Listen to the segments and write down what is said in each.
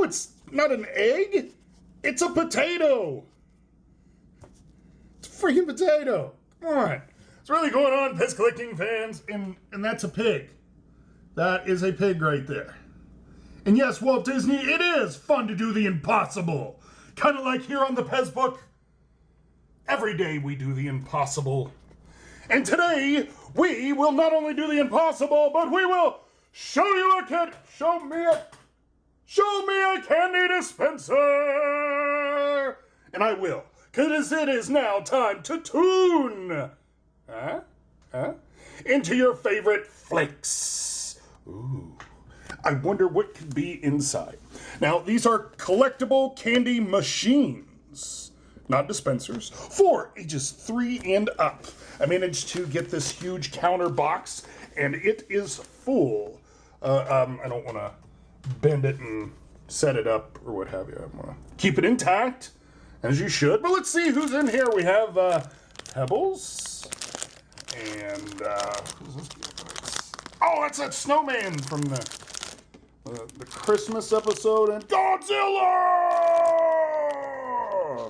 it's not an egg. It's a potato. It's a freaking potato. Come on. What's really going on, Pez collecting fans? And that's a pig. That is a pig right there. And yes, Walt Disney, it is fun to do the impossible. Kind of like here on the PEZBook. Every day we do the impossible. And today, we will not only do the impossible, but we will show you a kid. Show me a candy dispenser. And I will, because it is now time to tune into your favorite FLIX. Ooh, I wonder what could be inside. Now, these are collectible candy machines, not dispensers, for ages 3 and up. I managed to get this huge counter box, and it is full. I don't want to bend it and set it up or what have you. I'm going to keep it intact, as you should. But let's see who's in here. We have Pebbles, and who's this? Oh, that's that snowman from the Christmas episode, and Godzilla!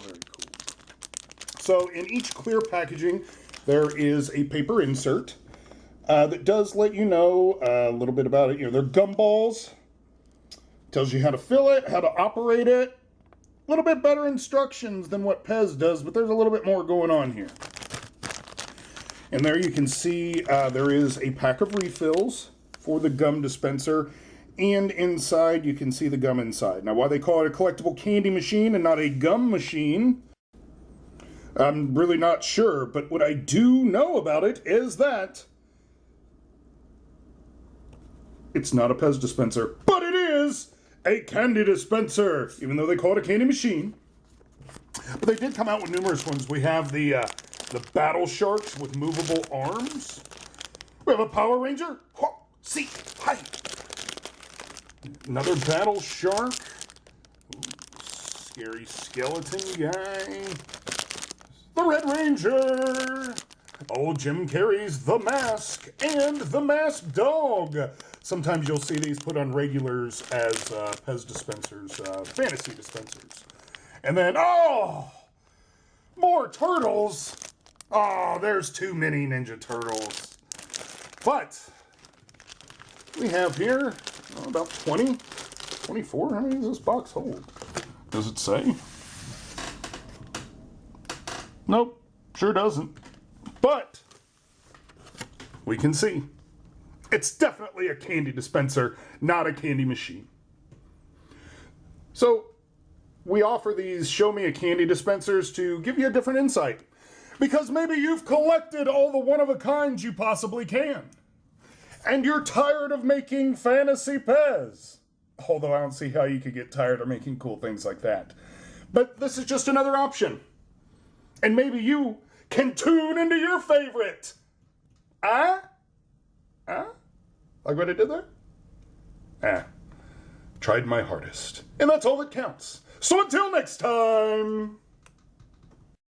Very cool. So in each clear packaging, there is a paper insert that does let you know a little bit about it. You know, they're gumballs. Tells you how to fill it, how to operate it. A little bit better instructions than what Pez does, but there's a little bit more going on here. And there you can see there is a pack of refills for the gum dispenser. And inside, you can see the gum inside. Now, why they call it a collectible candy machine and not a gum machine, I'm really not sure. But what I do know about it is that it's not a Pez dispenser, but it is a candy dispenser, even though they call it a candy machine. But they did come out with numerous ones. We have the Battle Sharks with movable arms. We have a Power Ranger. See, hi. Another Battle Shark. Ooh, scary skeleton guy. The Red Ranger. Oh, Jim Carrey's The Mask and the Masked Dog. Sometimes you'll see these put on regulars as Pez dispensers, fantasy dispensers. And then, oh, more turtles. Oh, there's too many Ninja Turtles. But we have here about 20, 24. How many does this box hold? Does it say? Nope, sure doesn't. But we can see it's definitely a candy dispenser, not a candy machine. So we offer these Show Me a Candy dispensers to give you a different insight. Because maybe you've collected all the one-of-a-kinds you possibly can. And you're tired of making fantasy Pez. Although I don't see how you could get tired of making cool things like that. But this is just another option. And maybe you can tune into your favorite. Like what I did there? Tried my hardest. And that's all that counts. So until next time.